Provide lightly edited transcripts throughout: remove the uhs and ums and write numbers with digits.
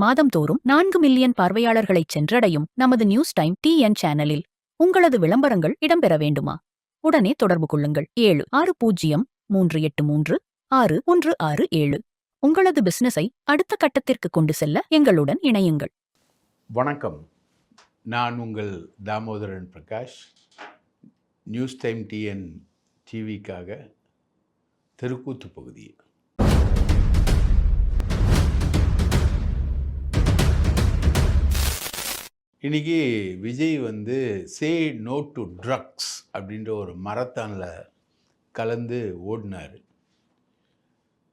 மாதம்தோறும் 4 million பார்வையாளர்களை சென்றடையும் நமது நியூஸ் டைம் டிஎன் சேனலில் உங்களது விளம்பரங்கள் இடம்பெற வேண்டுமா? உடனே தொடர்பு கொள்ளுங்கள். 7603836167. உங்களது பிசினஸை அடுத்த கட்டத்திற்கு கொண்டு செல்ல எங்களுடன் இணையுங்கள். வணக்கம், நான் உங்கள் Damodaran Prakash. News time TN டிவிக்காக தெருக்கூத்து பகுதி. இன்றைக்கி Vijay say no to drugs அப்படின்ற ஒரு மரத்தானில் கலந்து ஓடினார்.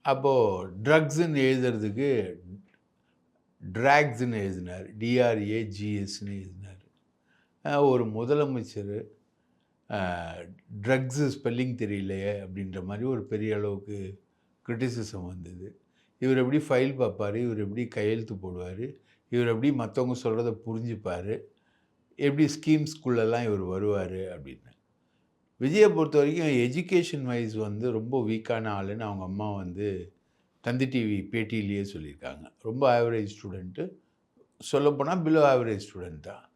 அப்போது ட்ரக்ஸுன்னு எழுதுறதுக்கு ட்ராக்ஸ்ன்னு எழுதினார், டிஆர்ஏஜிஎஸ்ன்னு எழுதினார். ஒரு முதலமைச்சர் ட்ரக்ஸு ஸ்பெல்லிங் தெரியலையே அப்படின்ற மாதிரி ஒரு பெரிய அளவுக்கு கிரிட்டிசிசம் வந்தது. இவர் எப்படி ஃபைல் பார்ப்பார், இவர் எப்படி கையெழுத்து போடுவார், இவர் எப்படி மற்றவங்க சொல்கிறத புரிஞ்சுப்பார், எப்படி ஸ்கீம்ஸ்குள்ளெல்லாம் இவர் வருவார் அப்படின்னு. விஜயை பொறுத்த வரைக்கும் எஜுகேஷன் வைஸ் ரொம்ப வீக்கான ஆளுன்னு அவங்க அம்மா தந்தி டிவி பேட்டியிலேயே சொல்லியிருக்காங்க. ரொம்ப ஆவரேஜ் ஸ்டூடெண்ட்டு, சொல்லப்போனால் பிலோ ஆவரேஜ் ஸ்டூடெண்ட் தான்.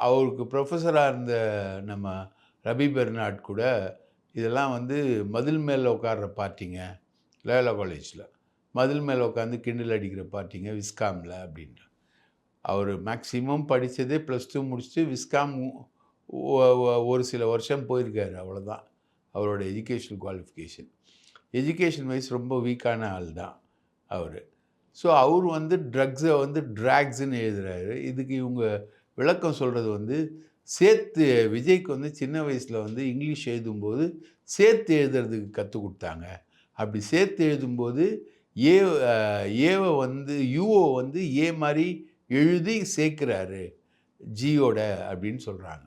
அவருக்கு ப்ரொஃபஸராக இருந்த நம்ம ரபி பெர்னாட் கூட இதெல்லாம் மதில் மேலே உட்கார்ற பார்ட்டிங்க, லயோலா காலேஜில் மதில் மேலே உட்காந்து கிண்டல் அடிக்கிற பார்ட்டிங்க விஸ்காமில் அப்படின்ற. அவர் மேக்ஸிமம் படித்ததே +2 முடிச்சுட்டு விஸ்காம் ஒரு சில வருஷம் போயிருக்காரு, அவ்வளோதான் அவரோட எஜுகேஷனல் குவாலிஃபிகேஷன். எஜுகேஷன் வைஸ் ரொம்ப வீக்கான ஆள் தான் அவர். ஸோ அவர் ட்ரக்ஸை ட்ராக்ஸுன்னு எழுதுகிறாரு. இதுக்கு இவங்க விளக்கம் சொல்கிறது சேர்த்து விஜய்க்கு சின்ன வயசில் இங்கிலீஷ் எழுதும்போது சேர்த்து எழுதுறதுக்கு கற்றுக் கொடுத்தாங்க. அப்படி சேர்த்து எழுதும்போது ஏவை யூஓ ஏ மாதிரி எழுதி சேர்க்குறாரு ஜியோட அப்படின்னு சொல்கிறாங்க.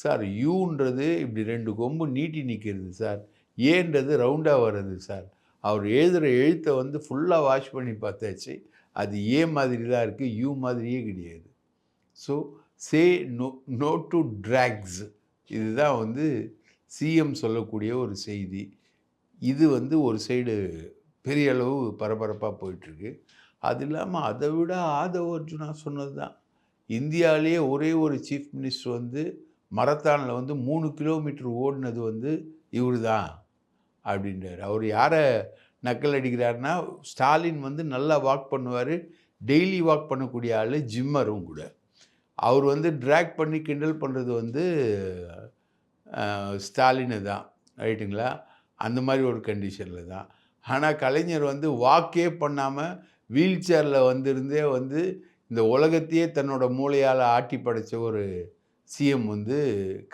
சார், யூன்றது இப்படி 2 கொம்பு நீட்டி நிற்கிறது சார், ஏன்றது ரவுண்டாக வர்றது சார். அவர் எழுதுகிற எழுத்தை ஃபுல்லாக வாஷ் பண்ணி பார்த்தாச்சு, அது ஏ மாதிரி தான் இருக்குது, யூ மாதிரியே கிடையாது. So say no to drugs, இதுதான் சிஎம் சொல்லக்கூடிய ஒரு செய்தி. இது ஒரு சைடு பெரிய அளவு பரபரப்பாக போயிட்டுருக்கு. அது இல்லாமல் அதை விட ஆதவ அர்ஜுனா சொன்னது தான், இந்தியாவிலேயே ஒரே ஒரு சீஃப் மினிஸ்டர் மரத்தானில் 3 கிலோமீட்டர் ஓடினது இவர் தான் அப்படின்றார். அவர் யாரை நக்கல் அடிக்கிறாருன்னா, ஸ்டாலின் நல்லா வாக் பண்ணுவார், டெய்லி வாக் பண்ணக்கூடிய ஆள், ஜிம்மரும் கூட. அவர் ட்ராக் பண்ணி கிண்டல் பண்ணுறது ஸ்டாலினை தான், ரைட்டுங்களா? அந்த மாதிரி ஒரு கண்டிஷனில் தான். ஆனால் கலைஞர் வாக்கே பண்ணாமல் வீல் சேரில் இருந்தே இந்த உலகத்தையே தன்னோட மூளையால் ஆட்டி படைத்த ஒரு சிஎம்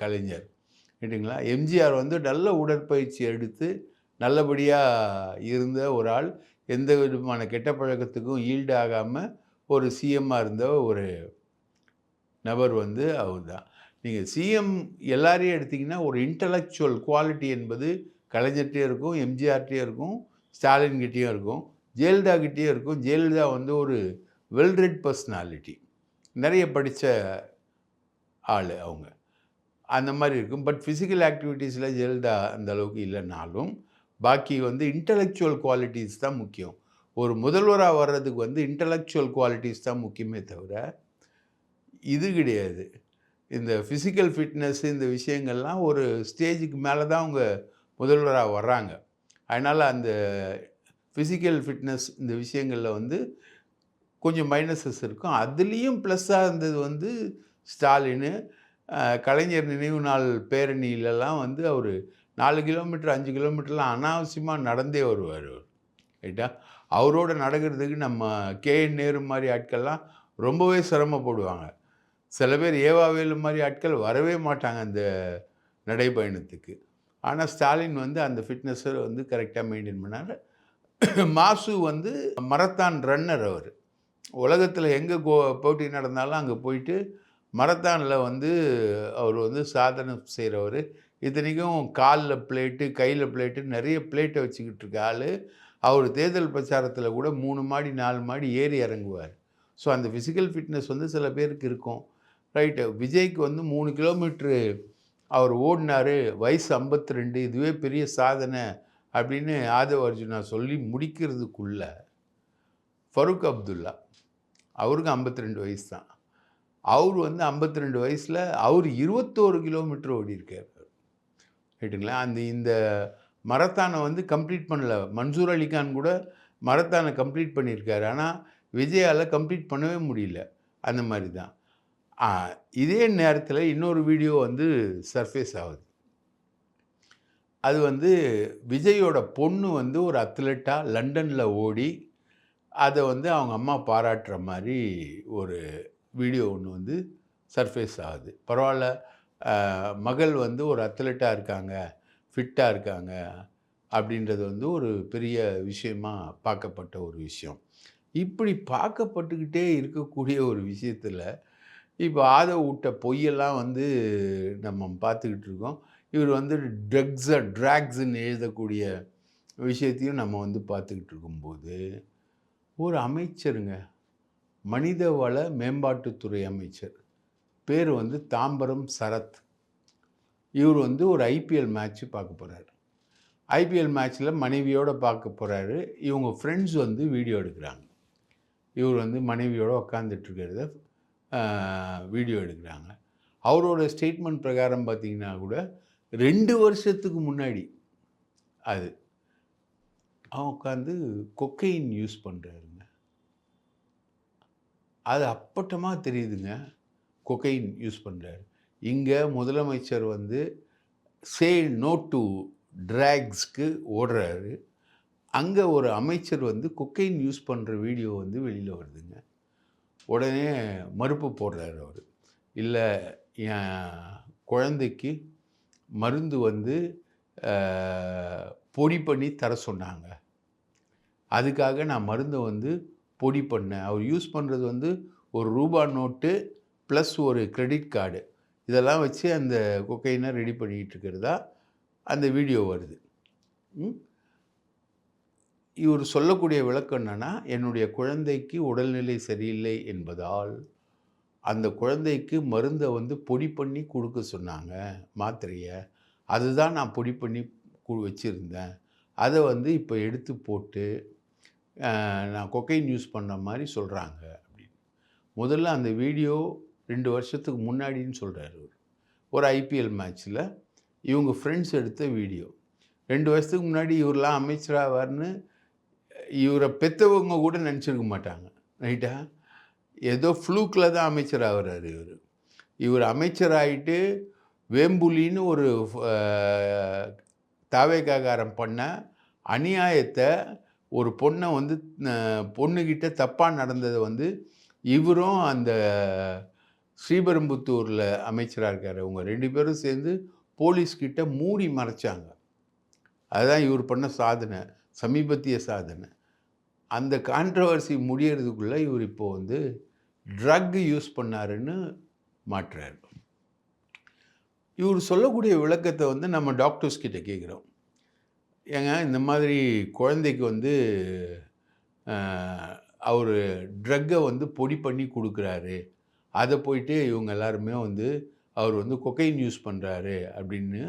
கலைஞர், ரைட்டுங்களா? எம்ஜிஆர் நல்ல உடற்பயிற்சி எடுத்து நல்லபடியாக இருந்த ஒரு ஆள், எந்த விதமான கெட்ட பழக்கத்துக்கும் ஈல்டு ஆகாமல் ஒரு சிஎம்மாக இருந்த ஒரு நபர் அவர் தான். நீங்கள் சிஎம் எல்லாரையும் எடுத்திங்கன்னா ஒரு இன்டலெக்சுவல் குவாலிட்டி என்பது கலைஞர்கிட்டே இருக்கும், எம்ஜிஆர்கிட்டே இருக்கும், ஸ்டாலின்கிட்டேயும் இருக்கும், ஜெயலலிதாகிட்டேயும் இருக்கும். ஜெயலலிதா ஒரு வெல்ரெட் பர்சனாலிட்டி, நிறைய படித்த ஆள் அவங்க, அந்த மாதிரி இருக்கும். பட் ஃபிசிக்கல் ஆக்டிவிட்டீஸில் ஜெயலலிதா அந்த அளவுக்கு இல்லைனாலும் பாக்கி இன்டலெக்சுவல் குவாலிட்டிஸ் தான் முக்கியம். ஒரு முதல்வராக வர்றதுக்கு இன்டலெக்சுவல் குவாலிட்டிஸ் தான் முக்கியமே தவிர இது கிடையாது. இந்த ஃபிசிக்கல் ஃபிட்னஸ் இந்த விஷயங்கள்லாம் ஒரு ஸ்டேஜுக்கு மேலே தான் அவங்க முதல்வராக வர்றாங்க. அதனால் அந்த ஃபிசிக்கல் ஃபிட்னஸ் இந்த விஷயங்களில் கொஞ்சம் மைனஸஸ் இருக்கும். அதுலேயும் ப்ளஸ்ஸாக இருந்தது ஸ்டாலின். கலைஞர் நினைவு நாள் பேரணியிலலாம் அவர் 4 கிலோமீட்டர் 5 கிலோமீட்டர்லாம் அனாவசியமாக நடந்தே வருவார் அவர், ரைட்டா? அவரோட நடக்கிறதுக்கு நம்ம கேஎன் நேரு மாதிரி ஆட்கள்லாம் ரொம்பவே சிரமப்படுவாங்க. சில பேர் ஏவாவேலு மாதிரி ஆட்கள் வரவே மாட்டாங்க அந்த நடைப்பயணத்துக்கு. ஆனால் ஸ்டாலின் அந்த ஃபிட்னஸை கரெக்டாக மெயின்டைன் பண்ணார். மாசு மரத்தான் ரன்னர். அவர் உலகத்தில் எங்கே போட்டி நடந்தாலும் அங்கே போயிட்டு மரத்தானில் அவர் சாதனை செய்கிறவர். இத்தனைக்கும் காலில் பிளேட்டு, கையில் பிளேட்டு, நிறைய பிளேட்டை வச்சுக்கிட்டு இருக்க ஆள். அவர் தேர்தல் பிரச்சாரத்தில் கூட 3 மாடி 4 மாடி ஏறி இறங்குவார். ஸோ அந்த ஃபிசிக்கல் ஃபிட்னஸ் சில பேருக்கு இருக்கும், ரைட்டு? விஜய்க்கு 3 கிலோமீட்ரு அவர் ஓடினார், வயசு 52, இதுவே பெரிய சாதனை அப்படின்னு ஆதவ அர்ஜுனா சொல்லி முடிக்கிறதுக்குள்ள ஃபரூக் அப்துல்லா. அவருக்கு 52 வயசு தான். அவர் வந்து 52 வயசில் அவர் 21 கிலோமீட்டர் ஓடியிருக்கார். ரைட்டுங்களா? இந்த மரத்தானை வந்து கம்ப்ளீட் பண்ணல. மன்சூர் அலிகான் கூட மரத்தானை கம்ப்ளீட் பண்ணியிருக்காரு. ஆனால் விஜயால் கம்ப்ளீட் பண்ணவே முடியல. அந்த மாதிரி தான். இதே நேரத்தில் இன்னொரு வீடியோ வந்து சர்ஃபேஸ் ஆகுது. அது வந்து விஜயோட பொண்ணு வந்து ஒரு அத்லெட்டாக லண்டனில் ஓடி அதை வந்து அவங்க அம்மா பாராட்டுற மாதிரி ஒரு வீடியோ ஒன்று வந்து சர்ஃபேஸ் ஆகுது. பரவாயில்ல, மகள் வந்து ஒரு அத்லெட்டாக இருக்காங்க, ஃபிட்டாக இருக்காங்க அப்படின்றது வந்து ஒரு பெரிய விஷயமா பார்க்கப்பட்ட ஒரு விஷயம். இப்படி பார்க்கப்பட்டுக்கிட்டே இருக்கக்கூடிய ஒரு விஷயத்தில் இப்போ ஆதவ் விட்ட பொய்யெல்லாம் வந்து நம்ம பார்த்துக்கிட்டு இருக்கோம். இவர் வந்து ட்ராக்ஸ்ன்னு எழுதக்கூடிய விஷயத்தையும் நம்ம வந்து பார்த்துக்கிட்டு இருக்கும்போது, ஒரு அமைச்சருங்க, மனிதவள மேம்பாட்டுத்துறை அமைச்சர், பேர் வந்து தாம்பரம் சரத். இவர் வந்து ஒரு ஐபிஎல் மேட்ச்சு பார்க்க போகிறாரு. ஐபிஎல் மேட்ச்சில் மனைவியோடு பார்க்க போகிறாரு. இவங்க ஃப்ரெண்ட்ஸ் வந்து வீடியோ எடுக்கிறாங்க. இவர் வந்து மனைவியோடு உக்காந்துட்ருக்கிறத வீடியோ எடுக்கிறாங்க. அவரோட ஸ்டேட்மெண்ட் பிரகாரம் பார்த்திங்கன்னா கூட 2 வருஷத்துக்கு முன்னாடி அது அவன் உட்காந்து கொக்கைன் யூஸ் பண்ணுறாருங்க. அது அப்பட்டமாக தெரியுதுங்க, கொக்கைன் யூஸ் பண்ணுறாரு. இங்கே முதலமைச்சர் வந்து சே நோ டு ட்ராக்ஸ்க்கு ஓடுறாரு. அங்கே ஒரு அமைச்சர் வந்து கொக்கைன் யூஸ் பண்ணுற வீடியோ வந்து வெளியில் வருதுங்க. உடனே மறுப்பு போடுறாரு அவர். இல்லை, என் குழந்தைக்கு மருந்து வந்து பொடி பண்ணி தர சொன்னாங்க, அதுக்காக நான் மருந்தை வந்து பொடி பண்ணேன். அவர் யூஸ் பண்ணுறது வந்து ஒரு ரூபா நோட்டு ப்ளஸ் ஒரு கிரெடிட் கார்டு, இதெல்லாம் வச்சு அந்த கொக்கைனை ரெடி பண்ணிக்கிட்டு இருக்கிறதா அந்த வீடியோ வருது. இவர் சொல்லக்கூடிய விளக்கம் என்னென்னா, என்னுடைய குழந்தைக்கு உடல்நிலை சரியில்லை என்பதால் அந்த குழந்தைக்கு மருந்தை வந்து பொடி பண்ணி கொடுக்க சொன்னாங்க, மாத்திரையை. அதுதான் நான் பொடி பண்ணி வச்சுருந்தேன். அதை வந்து இப்போ எடுத்து போட்டு நான் கொக்கைன் யூஸ் பண்ண மாதிரி சொல்கிறாங்க அப்படின்னு. முதல்ல அந்த வீடியோ 2 வருஷத்துக்கு முன்னாடின்னு சொல்கிறாரு. ஒரு ஐபிஎல் மேட்ச்சில் இவங்க ஃப்ரெண்ட்ஸ் எடுத்த வீடியோ. 2 வருஷத்துக்கு முன்னாடி இவரெலாம் அமைச்சராவார்னு இவரை பெற்றவங்க கூட நினச்சிருக்க மாட்டாங்க. ரைட்டா? ஏதோ ஃப்ளூக்கில் தான் அமைச்சர் ஆகிறாரு இவர். இவர் அமைச்சராகிட்டு வேம்புலின்னு ஒரு தாவேகாகாரம் பண்ண அநியாயத்தை, ஒரு பொண்ணை வந்து பொண்ணுக்கிட்ட தப்பாக நடந்ததை வந்து இவரும் அந்த ஸ்ரீபெரும்புத்தூரில் அமைச்சராக இருக்கார், அவங்க 2 பேரும் சேர்ந்து போலீஸ்கிட்ட மூடி மறைச்சாங்க. அதுதான் இவர் பண்ண சாதனை, சமீபத்திய சாதனை. அந்த கான்ட்ரவர்சி முடியறதுக்குள்ளே இவர் இப்போது வந்து ட்ரக் யூஸ் பண்ணாருன்னு மாற்றுறாரு. இவர் சொல்லக்கூடிய விளக்கத்தை வந்து நம்ம டாக்டர்ஸ் கிட்ட கேட்குறோம். ஏங்க, இந்த மாதிரி குழந்தைக்கு வந்து அவர் ட்ரக்கை வந்து பொடி பண்ணி கொடுக்குறாரு, அதை போயிட்டு இவங்க எல்லாருமே வந்து அவர் வந்து கொக்கைன் யூஸ் பண்ணுறாரு அப்படின்னு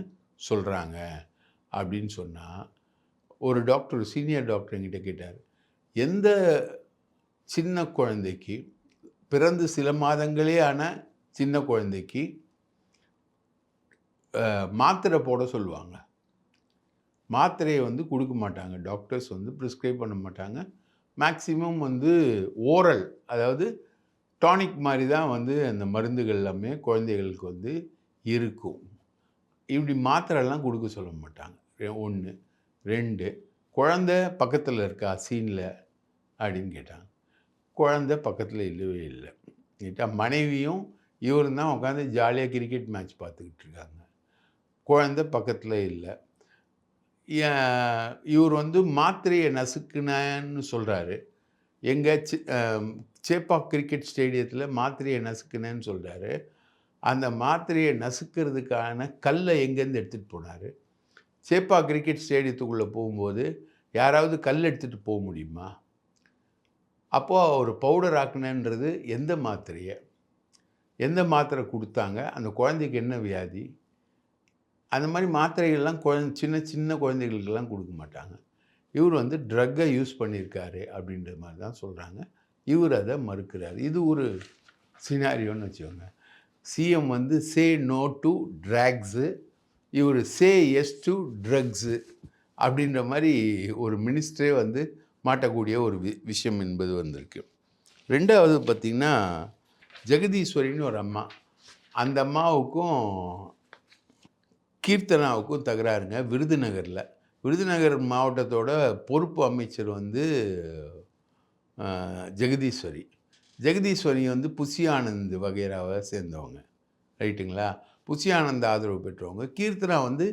சொல்கிறாங்க அப்படின்னு சொன்னால், ஒரு டாக்டர், சீனியர் டாக்டர் என்கிட்ட கேட்டார், எந்த சின்ன குழந்தைக்கு, பிறந்து சில மாதங்களே ஆன சின்ன குழந்தைக்கு மாத்திரை போட சொல்லுவாங்க, மாத்திரையை வந்து கொடுக்க மாட்டாங்க, டாக்டர்ஸ் வந்து ப்ரிஸ்கிரைப் பண்ண மாட்டாங்க. மேக்சிமம் வந்து ஓரல், அதாவது டானிக் மாதிரி தான் வந்து அந்த மருந்துகள் எல்லாமே குழந்தைகளுக்கு வந்து இருக்கும். இப்படி மாத்திரைலாம் கொடுக்க சொல்ல மாட்டாங்க. 1. 2, குழந்தை பக்கத்தில் இருக்கா சீனில் அப்படின்னு கேட்டாங்க. குழந்தை பக்கத்தில் இல்லவே இல்லை. கேட்டால் மனைவியும் இவரும் தான் உட்காந்து ஜாலியாக கிரிக்கெட் மேட்ச் பார்த்துக்கிட்டு இருக்காங்க. குழந்தை பக்கத்தில் இல்லை. இவர் வந்து மாத்திரையை நசுக்குனேன்னு சொல்கிறாரு. எங்கே சேப்பாக் கிரிக்கெட் ஸ்டேடியத்தில் மாத்திரையை நசுக்குனேன்னு சொல்கிறாரு. அந்த மாத்திரையை நசுக்கிறதுக்கான கல்லை எங்கேருந்து எடுத்துகிட்டு போனார்? சேப்பாக் கிரிக்கெட் ஸ்டேடியத்துக்குள்ளே போகும்போது யாராவது கல் எடுத்துகிட்டு போக முடியுமா? அப்போது அவர் பவுடர் ஆக்குனேன்றது எந்த மாத்திரையை, எந்த மாத்திரை கொடுத்தாங்க, அந்த குழந்தைக்கு என்ன வியாதி? அந்த மாதிரி மாத்திரைகள்லாம் சின்ன சின்ன குழந்தைகளுக்கெல்லாம் கொடுக்க மாட்டாங்க. இவர் வந்து ட்ரக்கை யூஸ் பண்ணியிருக்காரு அப்படின்ற மாதிரி தான் சொல்கிறாங்க. இவர் அதை மறுக்கிறார். இது ஒரு சினாரியோன்னு வச்சுக்கோங்க. சிஎம் வந்து சே நோ டு ட்ராக்ஸு, இவர் சே எஸ் டு ட்ரக்ஸு அப்படின்ற மாதிரி ஒரு மினிஸ்டரே வந்து மாட்டக்கூடிய ஒரு விஷயம் என்பது வந்திருக்கு. 2வது பார்த்திங்கன்னா, ஜெகதீஸ்வரின்னு ஒரு அம்மா. அந்த அம்மாவுக்கும் கீர்த்தனாவுக்கும் தகராறுங்க விருதுநகரில். விருதுநகர் மாவட்டத்தோட பொறுப்பு அமைச்சர் வந்து ஜெகதீஸ்வரி. ஜெகதீஸ்வரி வந்து புசி ஆனந்த் வகைராவை சேர்ந்தவங்க, ரைட்டுங்களா? புசி ஆனந்த் ஆதரவு பெற்றவங்க. கீர்த்தனா வந்து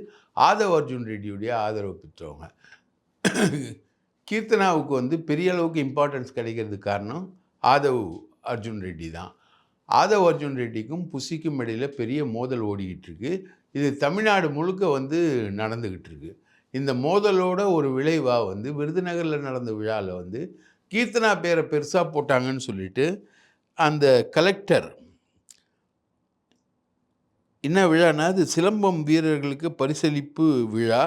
ஆதவ் அர்ஜுன் ரெட்டியுடைய ஆதரவு பெற்றவங்க. கீர்த்தனாவுக்கு வந்து பெரிய அளவுக்கு இம்பார்ட்டன்ஸ் கிடைக்கிறதுக்கு காரணம் ஆதவ் அர்ஜுன் ரெட்டி தான். ஆதவ் அர்ஜுன் ரெட்டிக்கும் புசிக்கும் இடையில் பெரிய மோதல் ஓடிக்கிட்டு இருக்கு. இது தமிழ்நாடு முழுக்க வந்து நடந்துக்கிட்டு இருக்கு. இந்த மோதலோட ஒரு விளைவாக வந்து விருதுநகரில் நடந்த விழாவில் வந்து கீர்த்தனா பேரை பெருசாக போட்டாங்கன்னு சொல்லிட்டு அந்த கலெக்டர் என்ன விழானா, அது சிலம்பம் வீரர்களுக்கு பரிசளிப்பு விழா.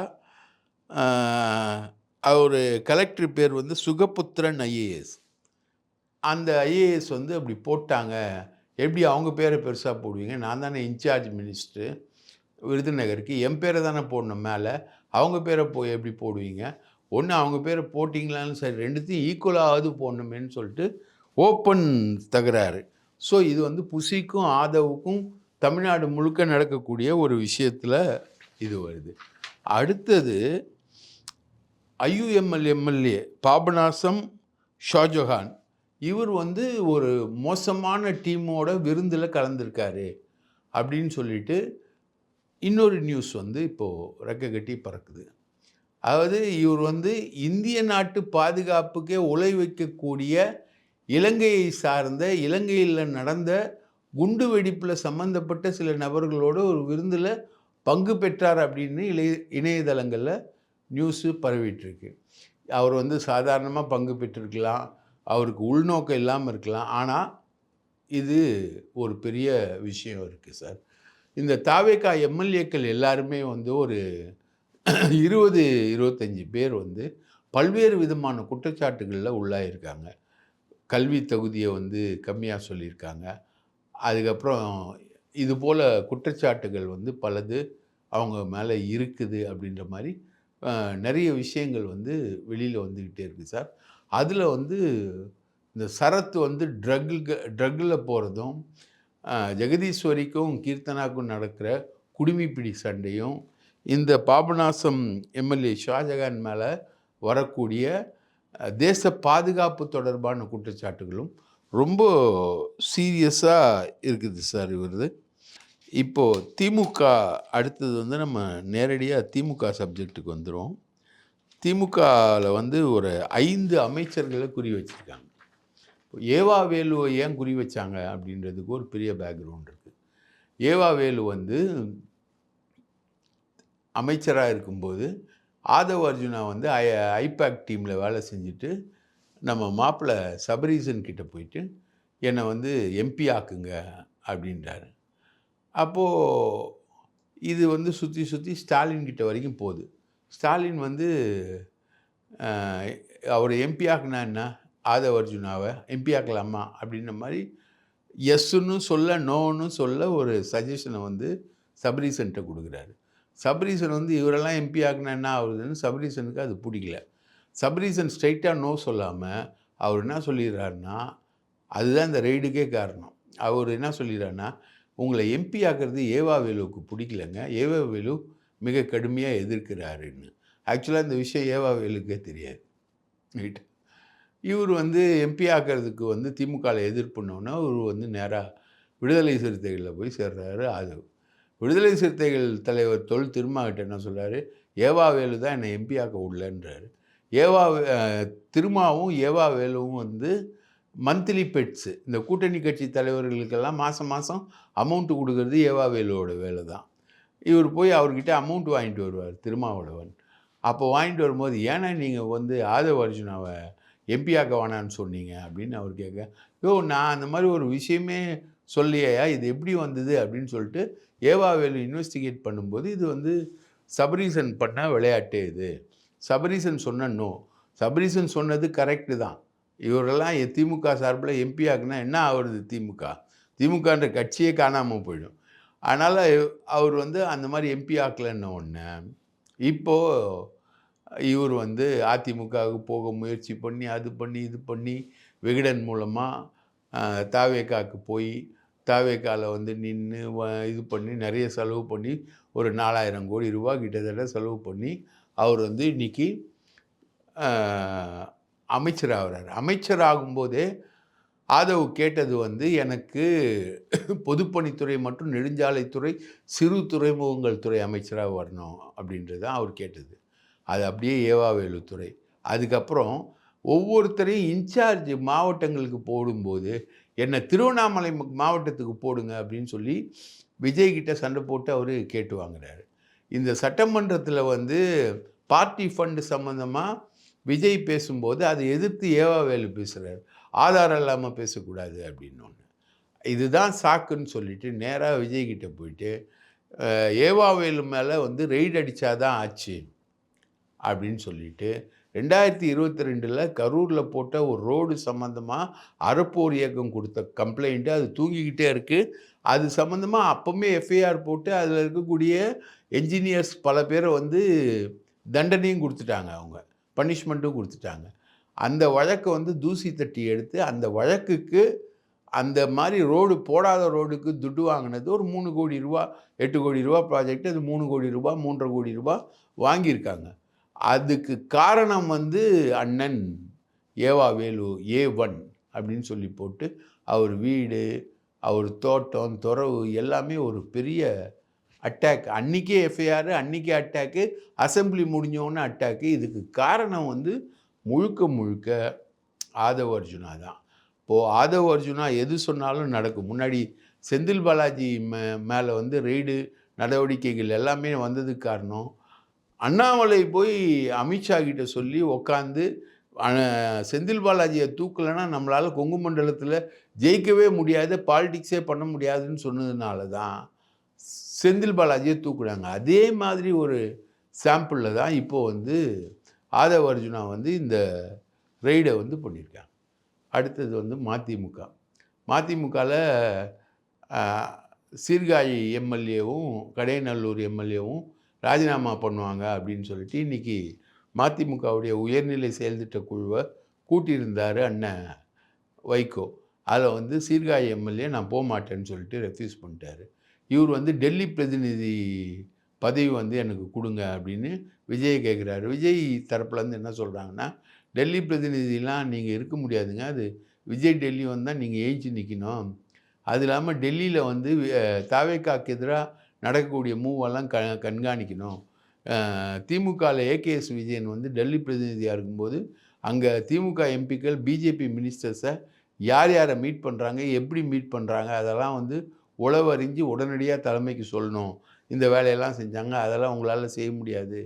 அவர் கலெக்டர் பேர் வந்து சுகபுத்திரன் ஐஏஎஸ். அந்த ஐஏஎஸ் வந்து அப்படி போட்டாங்க. எப்படி அவங்க பேரை பெருசாக போடுவீங்க? நான் தானே இன்சார்ஜ் மினிஸ்டரு விருதுநகருக்கு, என் பேரை தானே போடணும் மேலே, அவங்க பேரை எப்படி போடுவீங்க? ஒன்று அவங்க பேரை போட்டிங்களான்னு சரி, 2த்தையும் ஈக்குவலாவது போடணுமேன்னு சொல்லிட்டு ஓப்பன் தகராறு. ஸோ இது வந்து புசிக்கும் ஆதவுக்கும் தமிழ்நாடு முழுக்க நடக்கக்கூடிய ஒரு விஷயத்தில் இது வருது. அடுத்தது ஐயுஎம்எல் எம்எல்ஏ பாபநாசம் ஷாஜஹான். இவர் வந்து ஒரு மோசமான டீமோட விருந்தில் கலந்துருக்காரு அப்படின்னு சொல்லிட்டு இன்னொரு நியூஸ் வந்து இப்போது ரெக்கை கட்டி பறக்குது. அதாவது இவர் வந்து இந்திய நாட்டு பாதுகாப்புக்கே உலை வைக்கக்கூடிய இலங்கையை சார்ந்த, இலங்கையில் நடந்த குண்டு வெடிப்பில் சம்மந்தப்பட்ட சில நபர்களோட ஒரு விருந்தில் பங்கு பெற்றார் அப்படின்னு இணையதளங்களில் நியூஸு பரவிட்டுருக்கு. அவர் வந்து சாதாரணமாக பங்கு பெற்றிருக்கலாம், அவருக்கு உள்நோக்கம் இல்லாமல் இருக்கலாம். ஆனால் இது ஒரு பெரிய விஷயம் இருக்குது சார். இந்த தாவேகா எம்எல்ஏக்கள் எல்லாருமே வந்து ஒரு 20-25 பேர் வந்து பல்வேறு விதமான குற்றச்சாட்டுகளில் உள்ளாயிருக்காங்க. கல்வி தகுதியை வந்து கம்மியாக சொல்லியிருக்காங்க. அதுக்கப்புறம் இது போல் குற்றச்சாட்டுகள் வந்து பலது அவங்க மேலே இருக்குது அப்படின்ற மாதிரி நிறைய விஷயங்கள் வந்து வெளியில் வந்துக்கிட்டே இருக்குது சார். அதில் வந்து இந்த சரத் வந்து ட்ரக்கில் போகிறதும், ஜெகதீஸ்வரிக்கும் கீர்த்தனாக்கும் நடக்கிற குடிமிப்பிடி சண்டையும், இந்த பாபநாசம் எம்எல்ஏ ஷாஜகான் மேலே வரக்கூடிய தேச பாதுகாப்பு தொடர்பான குற்றச்சாட்டுகளும் ரொம்ப சீரியஸாக இருக்குது சார் இவரது. இப்போது திமுக அடுத்தது வந்து நம்ம நேரடியாக திமுக சப்ஜெக்ட்டுக்கு வந்துடும். திமுகவில் வந்து ஒரு 5 அமைச்சர்களை குறி வச்சுருக்காங்க. ஏவா வேலுவை ஏன் குறி வச்சாங்க அப்படின்றதுக்கு ஒரு பெரிய பேக்ரவுண்ட் இருக்குது. ஏவா வேலு வந்து அமைச்சராக இருக்கும்போது ஆதவ் அர்ஜுனா வந்து ஐபேக் டீமில் வேலை செஞ்சுட்டு நம்ம மாப்பிள்ளை சபரீசன் கிட்ட போயிட்டு என்னை வந்து எம்பி ஆக்குங்க அப்படின்றாரு. அப்போது இது வந்து சுற்றி சுற்றி ஸ்டாலின் கிட்ட வரைக்கும் போகுது. ஸ்டாலின் வந்து அவர் எம்பி ஆக்குனா என்ன, ஆதவ் அர்ஜுனாவை எம்பி ஆக்கலாமா அப்படின்ற மாதிரி எஸ்ன்னு சொல்ல நோன்னு சொல்ல ஒரு சஜஷனை வந்து சபரீசன்கிட்ட கொடுக்குறாரு. சபரீசன் வந்து இவரெல்லாம் எம்பி ஆக்குனா என்ன ஆகுதுன்னு சபரீசனுக்கு அது பிடிக்கல. சபரீசன் ஸ்ட்ரைட்டாக நோ சொல்லாமல் அவர் என்ன சொல்லிடுறாருன்னா, அதுதான் இந்த ரெய்டுக்கே காரணம். அவர் என்ன சொல்லிடுறாருன்னா, உங்களை எம்பி ஆக்கிறது ஏவா வேலுவுக்கு பிடிக்கலங்க, ஏவா வேலு மிக கடுமையாக எதிர்க்கிறாருன்னு. ஆக்சுவலாக இந்த விஷயம் ஏவா வேலுக்கே தெரியாது. ரைட். இவர் வந்து எம்பி ஆக்கிறதுக்கு வந்து திமுகவில் எதிர்ப்புனோன்னா இவர் வந்து நேராக விடுதலை சிறுத்தைகளில் போய் சேர்றாரு ஆதவ். விடுதலை சிறுத்தைகள் தலைவர் தொல் திருமாகிட்ட என்ன சொல்கிறாரு, ஏவா வேலு தான் என்னை எம்பி ஆக்க விடலன்றாரு. திருமாவும் ஏவா வேலுவும் வந்து மந்த்லி பெட்ஸு, இந்த கூட்டணி கட்சி தலைவர்களுக்கெல்லாம் மாதம் மாதம் அமௌண்ட்டு கொடுக்கறது ஏவா வேலுவோட வேலை தான். இவர் போய் அவர்கிட்ட அமௌண்ட் வாங்கிட்டு வருவார் திருமாவளவன். அப்போ வாங்கிட்டு வரும்போது, ஏன்னா நீங்கள் வந்து ஆதவ் அர்ஜுனாவை எம்பி ஆக்க வேணான்னு சொன்னீங்க அப்படின்னு அவர் கேட்க, நான் அந்த மாதிரி ஒரு விஷயமே சொல்லியா, இது எப்படி வந்தது அப்படின்னு சொல்லிட்டு ஏவா வேலு இன்வெஸ்டிகேட் பண்ணும்போது இது வந்து சபரீசன் பண்ண விளையாட்டு இது சபரீசன் சொன்ன நோ. சபரீசன் சொன்னது கரெக்டு தான். இவரெல்லாம் திமுக சார்பில் எம்பி ஆக்குனா என்ன ஆகுறது திமுக? திமுகன்ற கட்சியே காணாமல் போயிடும். அதனால் அவர் வந்து அந்த மாதிரி எம்பி ஆக்கலைன்ன உடனே இப்போது இவர் வந்து அதிமுகவுக்கு போக முயற்சி பண்ணி அது பண்ணி இது பண்ணி விகடன் மூலமாக தாவேக்காவுக்கு போய் தாவேக்காவில் வந்து நின்று இது பண்ணி நிறைய செலவு பண்ணி ஒரு 4000 கோடி ரூபா கிட்டத்தட்ட செலவு பண்ணி அவர் வந்து இன்றைக்கி அமைச்சராகிறார். அமைச்சராகும்போதே ஆதவ் கேட்டது வந்து எனக்கு பொதுப்பணித்துறை மற்றும் நெடுஞ்சாலைத்துறை சிறு துறைமுகங்கள் துறை அமைச்சராக வரணும் அப்படின்றது தான் அவர் கேட்டது. அது அப்படியே ஏவாவேலு துறை. அதுக்கப்புறம் ஒவ்வொருத்தரையும் இன்சார்ஜ் மாவட்டங்களுக்கு போடும்போது என்னை திருவண்ணாமலை மாவட்டத்துக்கு போடுங்க அப்படின்னு சொல்லி விஜய்கிட்ட சண்டை போட்டு அவர் கேட்டு வாங்குறாரு. இந்த சட்டமன்றத்தில் வந்து பார்ட்டி ஃபண்டு சம்மந்தமாக விஜய் பேசும்போது அதை எதிர்த்து ஏவாவேலு பேசுகிறார். ஆதாரம் இல்லாமல் பேசக்கூடாது அப்படின்னு ஒன்று. இதுதான் சாக்குன்னு சொல்லிட்டு நேராக விஜய்கிட்ட போயிட்டு ஏவாவேலு மேலே வந்து ரெய்டு அடித்தாதான் ஆச்சு அப்படின்னு சொல்லிட்டு 2022 கரூரில் போட்ட ஒரு ரோடு சம்மந்தமாக அறப்போர் இயக்கம் கொடுத்த கம்ப்ளைண்ட்டு அது தூங்கிக்கிட்டே இருக்குது. அது சம்மந்தமாக அப்போவுமே எஃப்ஐஆர் போட்டு அதில் இருக்கக்கூடிய என்ஜினியர்ஸ் பல பேரை வந்து தண்டனையும் கொடுத்துட்டாங்க, அவங்க பனிஷ்மெண்ட்டும் கொடுத்துட்டாங்க. அந்த வழக்கை வந்து தூசி தட்டி எடுத்து அந்த வழக்குக்கு அந்த மாதிரி ரோடு போடாத ரோடுக்கு துட்டு வாங்கினது ஒரு 3 கோடி ரூபா 8 கோடி ரூபா ப்ராஜெக்ட், அது 3 கோடி ரூபா 3.5 கோடி ரூபா வாங்கியிருக்காங்க. அதுக்கு காரணம் வந்து அண்ணன் ஏவாவேலு A1 அப்படின்னு சொல்லி போட்டு அவர் வீடு அவர் தோட்டம் துறவு எல்லாமே ஒரு பெரிய அட்டாக். அன்றைக்கே எஃப்ஐஆர், அன்றைக்கே அட்டாக்கு, அசம்பிளி முடிஞ்சோன்னு அட்டாக்கு. இதுக்கு காரணம் வந்து முழுக்க முழுக்க ஆதவ் அர்ஜுனா தான். இப்போது ஆதவ் அர்ஜுனா எது சொன்னாலும் நடக்கும். முன்னாடி செந்தில் பாலாஜி மேலே வந்து ரெய்டு நடவடிக்கைகள் எல்லாமே வந்ததுக்கு காரணம் அண்ணாமலை போய் அமித்ஷா கிட்ட சொல்லி உக்காந்து செந்தில் பாலாஜியை தூக்கலைன்னா நம்மளால் கொங்கு மண்டலத்தில் ஜெயிக்கவே முடியாது, பாலிடிக்ஸே பண்ண முடியாதுன்னு சொன்னதுனால தான் செந்தில் பாலாஜியை தூக்குறாங்க. அதே மாதிரி ஒரு சாம்பிளில் தான் இப்போது வந்து ஆதவ் அர்ஜுனா வந்து இந்த ரெய்டை வந்து பண்ணியிருக்காங்க. அடுத்தது வந்து மதிமுகவில் சீர்காழி எம்எல்ஏவும் கடையநல்லூர் எம்எல்ஏவும் ராஜினாமா பண்ணுவாங்க அப்படின்னு சொல்லிட்டு இன்றைக்கி மதிமுகவுடைய உயர்நிலை செயல்திட்ட குழுவை கூட்டியிருந்தார் அண்ணன் வைகோ. அதில் வந்து சீர்காழி எம்எல்ஏ நான் போக மாட்டேன்னு சொல்லிட்டு ரெஃப்யூஸ் பண்ணிட்டார். இவர் வந்து டெல்லி பிரதிநிதி பதவி வந்து எனக்கு கொடுங்க அப்படின்னு விஜய் கேட்குறாரு. விஜய் தரப்புலேருந்து என்ன சொல்கிறாங்கன்னா, டெல்லி பிரதிநிதிலாம் நீங்கள் இருக்க முடியாதுங்க, அது விஜய் டெல்லி வந்தால் நீங்கள் ஏஞ்சி நிற்கணும். அது இல்லாமல் டெல்லியில் வந்து தாவேக்காக்கு எதிராக நடக்கக்கூடிய மூவெல்லாம் கண்காணிக்கணும். திமுகவில் ஏகேஎஸ் விஜயன் வந்து டெல்லி பிரதிநிதியாக இருக்கும்போது அங்கே திமுக எம்பிக்கள் பிஜேபி மினிஸ்டர்ஸை யார் யாரை மீட் பண்ணுறாங்க, எப்படி மீட் பண்ணுறாங்க, அதெல்லாம் வந்து உளவறிஞ்சு உடனடியாக தலைமைக்கு சொல்லணும். இந்த வேலையெல்லாம் செஞ்சாங்க, அதெல்லாம் உங்களால் செய்ய முடியாது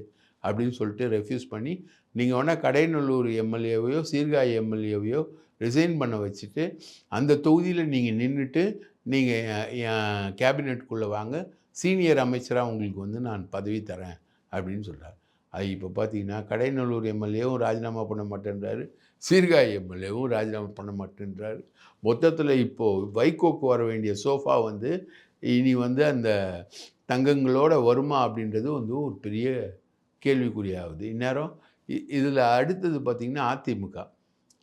அப்படின்னு சொல்லிட்டு ரெஃப்யூஸ் பண்ணி நீங்கள் வேணால் கடையநல்லூர் எம்எல்ஏவையோ சீர்காழி எம்எல்ஏவையோ ரிசைன் பண்ண வச்சுட்டு அந்த தொகுதியில் நீங்கள் நின்றுட்டு நீங்கள் என் கேபினெட்டுக்குள்ளே வாங்க, சீனியர் அமைச்சராக உங்களுக்கு வந்து நான் பதவி தரேன் அப்படின்னு சொல்கிறார். அது இப்போ பார்த்தீங்கன்னா கடையநல்லூர் எம்எல்ஏவும் ராஜினாமா பண்ண மாட்டேன்றாரு, சீர்காழி எம்எல்ஏவும் ராஜினாமா பண்ண மாட்டேன்றாரு. மொத்தத்தில் இப்போது வைகோக்கு வர வேண்டிய சோஃபா வந்து இனி வந்து அந்த தங்கங்களோட வருமா அப்படின்றது வந்து ஒரு பெரிய கேள்விக்குறியாகுது இந்நேரம். இதில் அடுத்தது பார்த்திங்கன்னா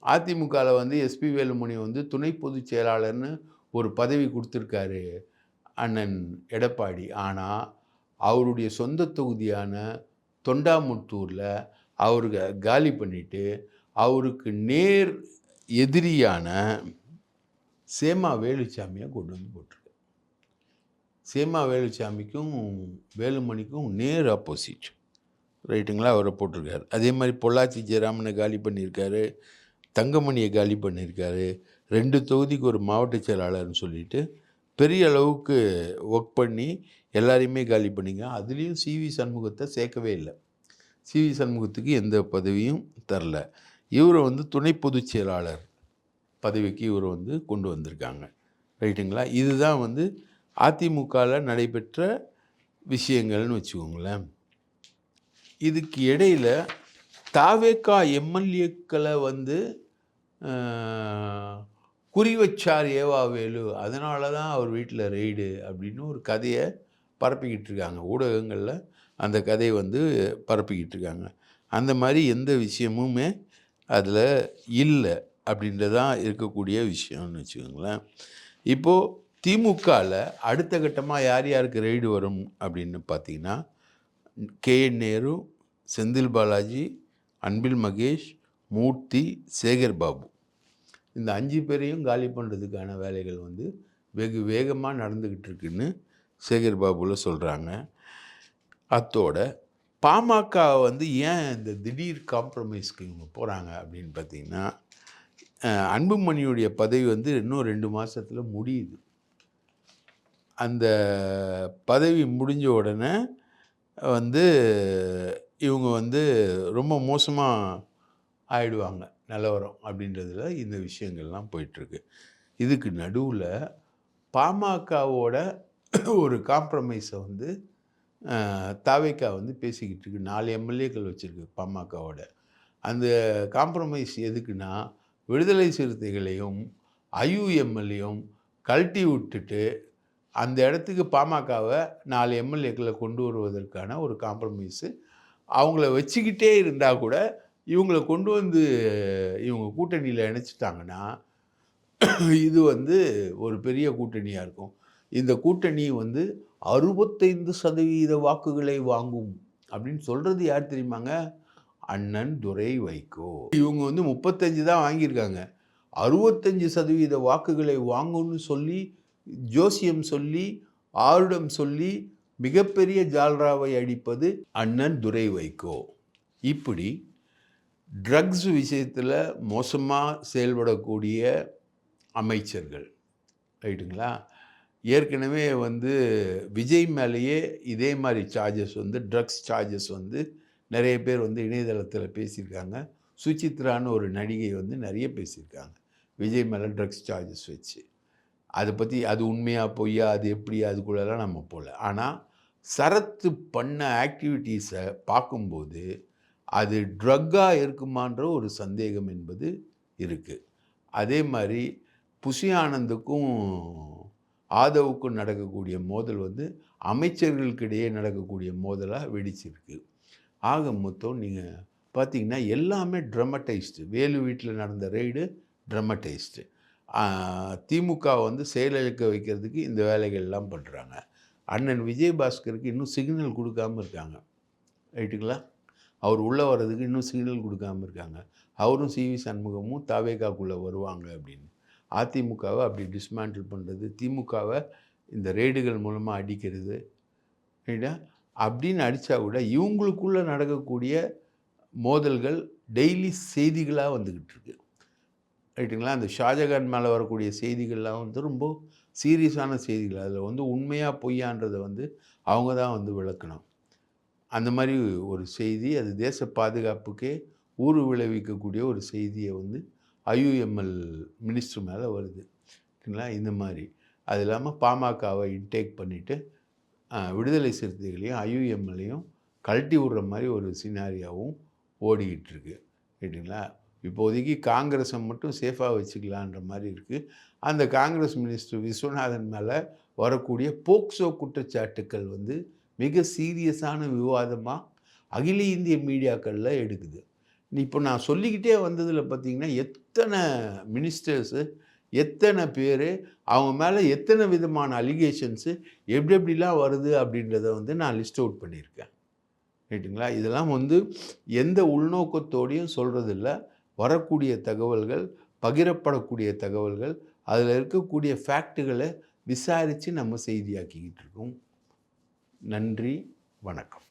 அதிமுகவில் வந்து எஸ்பி வேலுமணி வந்து துணை பொதுச் செயலாளர்னு ஒரு பதவி கொடுத்துருக்காரு அண்ணன் எடப்பாடி. ஆனால் அவருடைய சொந்த தொகுதியான தொண்டாமுத்தூரில் அவருக்கு காலி பண்ணிவிட்டு அவருக்கு நேர் எதிரியான சேமா வேலுச்சாமியை கொண்டு வந்து போட்டிருக்காரு. சேமா வேலுச்சாமிக்கும் வேலுமணிக்கும் நேர் ஆப்போசிட், ரைட்டுங்களா, அவரை போட்டிருக்காரு. அதே மாதிரி பொள்ளாச்சி ஜெயராமனை காலி பண்ணியிருக்காரு, தங்கமணியை காலி பண்ணியிருக்காரு, 2 தொகுதிக்கு ஒரு மாவட்ட செயலாளர்னு சொல்லிட்டு பெரிய அளவுக்கு ஒர்க் பண்ணி எல்லாரையுமே காலி பண்ணிங்க. அதுலேயும் சிவி சண்முகத்தை சேர்க்கவே இல்லை. சிவி சண்முகத்துக்கு எந்த பதவியும் தரல. இவரை வந்து துணை பொதுச் செயலாளர் பதவிக்கு இவரை வந்து கொண்டு வந்திருக்காங்க, ரைட்டுங்களா. இதுதான் வந்து அதிமுகவில் நடைபெற்ற விஷயங்கள்னு வச்சுக்கோங்களேன். இதுக்கு இடையில் தாவேகா எம்எல்ஏக்களை வந்து அஹ், குறி வச்சார் ஏவாவேலு, அதனால தான் அவர் வீட்டில் ரெய்டு அப்படின்னு ஒரு கதையை பரப்பிக்கிட்டு இருக்காங்க ஊடகங்களில். அந்த கதையை வந்து பரப்பிக்கிட்டு இருக்காங்க. அந்த மாதிரி எந்த விஷயமுமே அதில் இல்லை அப்படின்றதான் இருக்கக்கூடிய விஷயம்னு வச்சுக்கோங்களேன். இப்போது திமுகவில் அடுத்த கட்டமாக யார் யாருக்கு ரெய்டு வரும் அப்படின்னு பார்த்தீங்கன்னா, KN நேரு, செந்தில் பாலாஜி, அன்பில் மகேஷ், மூர்த்தி, சேகர் பாபு, இந்த 5 பேரையும் காலி பண்ணுறதுக்கான வேலைகள் வந்து வெகு வேகமாக நடந்துக்கிட்டு இருக்குன்னு சேகர் பாபுவில் சொல்கிறாங்க. அத்தோட பாமக வந்து ஏன் இந்த திடீர் காம்ப்ரமைஸ்க்கு இவங்க போகிறாங்க அப்படின்னு பார்த்தீங்கன்னா, அன்புமணியுடைய பதவி வந்து இன்னும் 2 மாதத்தில் முடியுது. அந்த பதவி முடிஞ்ச உடனே வந்து இவங்க வந்து ரொம்ப மோசமாக ஆயிடுவாங்க நிலவரம் அப்படின்றதுல இந்த விஷயங்கள்லாம் போயிட்டுருக்கு. இதுக்கு நடுவில் பாமகவோட ஒரு காம்ப்ரமைஸை வந்து தாவேகா வந்து பேசிக்கிட்டு இருக்கு. 4 எம்எல்ஏக்கள் வச்சுருக்கு பாமகவோட. அந்த காம்ப்ரமைஸ் எதுக்குன்னா, விடுதலை சிறுத்தைகளையும் ஐயுஎம்எல்லையும் கழட்டி விட்டுட்டு அந்த இடத்துக்கு பாமகவை 4 எம்எல்ஏக்களை கொண்டு வருவதற்கான ஒரு காம்ப்ரமைஸு. அவங்கள வச்சுக்கிட்டே இருந்தால் கூட இவங்களை கொண்டு வந்து இவங்க கூட்டணியில் இணைச்சிட்டாங்கன்னா இது வந்து ஒரு பெரிய கூட்டணியாக இருக்கும். இந்த கூட்டணி வந்து 65% வாக்குகளை வாங்கும் அப்படின்னு சொல்கிறது யார் தெரியுமாங்க? அண்ணன் துரை வைகோ. இவங்க வந்து 35 தான் வாங்கியிருக்காங்க. 65% வாக்குகளை வாங்கும்னு சொல்லி ஜோசியம் சொல்லி ஆருடம் சொல்லி மிகப்பெரிய ஜால்ராவை அடிப்பது அண்ணன் துரை வைகோ. இப்படி ட்ரக்ஸ் விஷயத்தில் மோசமாக செயல்படக்கூடிய அமைச்சர்கள், ரைட்டுங்களா? ஏற்கனவே வந்து விஜய் மேலேயே இதே மாதிரி சார்ஜஸ் வந்து ட்ரக்ஸ் சார்ஜஸ் வந்து நிறைய பேர் வந்து இணையதளத்தில் பேசியிருக்காங்க. சுசித்ரான்னு ஒரு நடிகை வந்து நிறைய பேசியிருக்காங்க விஜய் மேலே ட்ரக்ஸ் சார்ஜஸ் வச்சு. அதை பற்றி அது உண்மையா பொய்யா அது எப்படி அதுக்குள்ளெல்லாம் நம்ம போகல. ஆனால் சரத்து பண்ண ஆக்டிவிட்டீஸை பார்க்கும்போது அது ட்ரக்காக இருக்குமான்ற ஒரு சந்தேகம் என்பது இருக்குது. அதே மாதிரி புஷி ஆனந்துக்கும் ஆதவுக்கும் நடக்கக்கூடிய மோதல் வந்து அமைச்சர்களுக்கிடையே நடக்கக்கூடிய மோதலாக வெடிச்சிருக்கு. ஆக மொத்தம் நீங்கள் பார்த்தீங்கன்னா எல்லாமே ட்ரமடைஸ்டு. வேலு வீட்டில் நடந்த ரெய்டு ட்ரமடைஸ்டு. திமுக வந்து செயலிழக்க வைக்கிறதுக்கு இந்த வேலைகள்லாம் பண்ணுறாங்க. அண்ணன் விஜயபாஸ்கருக்கு இன்னும் சிக்னல் கொடுக்காமல் இருக்காங்க, ரைட்டுங்களா? அவர் உள்ளே வர்றதுக்கு இன்னும் சிக்னல் கொடுக்காமல் இருக்காங்க. அவரும் சிவி சண்முகமும் தாவேகாக்குள்ளே வருவாங்க அப்படின்னு. அதிமுகவை அப்படி டிஸ்மேண்டில் பண்ணுறது, திமுகவை இந்த ரெய்டுகள் மூலமாக அடிக்கிறது, ரைட்டா? அப்படின்னு அடித்தா கூட இவங்களுக்குள்ளே நடக்கக்கூடிய மோதல்கள் டெய்லி செய்திகளாக வந்துக்கிட்டு இருக்கு, ரைட்டுங்களா? அந்த ஷாஜகான் மேலே வரக்கூடிய செய்திகள்லாம் வந்து ரொம்ப சீரியஸான செய்திகள். அதில் வந்து உண்மையாக பொய்யான்றதை வந்து அவங்க தான் வந்து விளக்கணும். அந்த மாதிரி ஒரு செய்தி, அது தேச பாதுகாப்புக்கே ஊறு விளைவிக்கக்கூடிய ஒரு செய்தியை வந்து ஐயுஎம்எல் மினிஸ்டர் மேலே வருது, சரிங்களா? இந்த மாதிரி அது இல்லாமல் பாமகவை இன்டேக் பண்ணிவிட்டு விடுதலை சிறுத்தைகளையும் ஐயுஎம்எல்லையும் கழட்டி விடுற மாதிரி ஒரு சினாரியாவும் ஓடிக்கிட்டு இருக்கு, ரைட்டுங்களா? இப்போதைக்கு காங்கிரஸை மட்டும் சேஃபாக வச்சுக்கலான்ற மாதிரி இருக்குது. அந்த காங்கிரஸ் மினிஸ்டர் விஸ்வநாதன் மேலே வரக்கூடிய போக்சோ குற்றச்சாட்டுக்கள் வந்து மிக சீரியஸான விவாதமாக அகில இந்திய மீடியாக்களில் எடுக்குது. இப்போ நான் சொல்லிக்கிட்டே வந்ததில் பார்த்திங்கன்னா எத்தனை மினிஸ்டர்ஸு, எத்தனை பேர், அவங்க மேலே எத்தனை விதமான அலிகேஷன்ஸு எப்படி எப்படிலாம் வருது அப்படின்றத வந்து நான் லிஸ்ட் அவுட் பண்ணியிருக்கேன், ரைட்டுங்களா? இதெல்லாம் வந்து எந்த உள்நோக்கத்தோடையும் சொல்கிறதில்ல. வரக்கூடிய தகவல்கள், பகிரப்படக்கூடிய தகவல்கள், அதில் இருக்கக்கூடிய ஃபேக்ட்டுகளை விசாரித்து நம்ம செய்தியாக்கிக்கிட்டு இருக்கோம். நன்றி, வணக்கம்.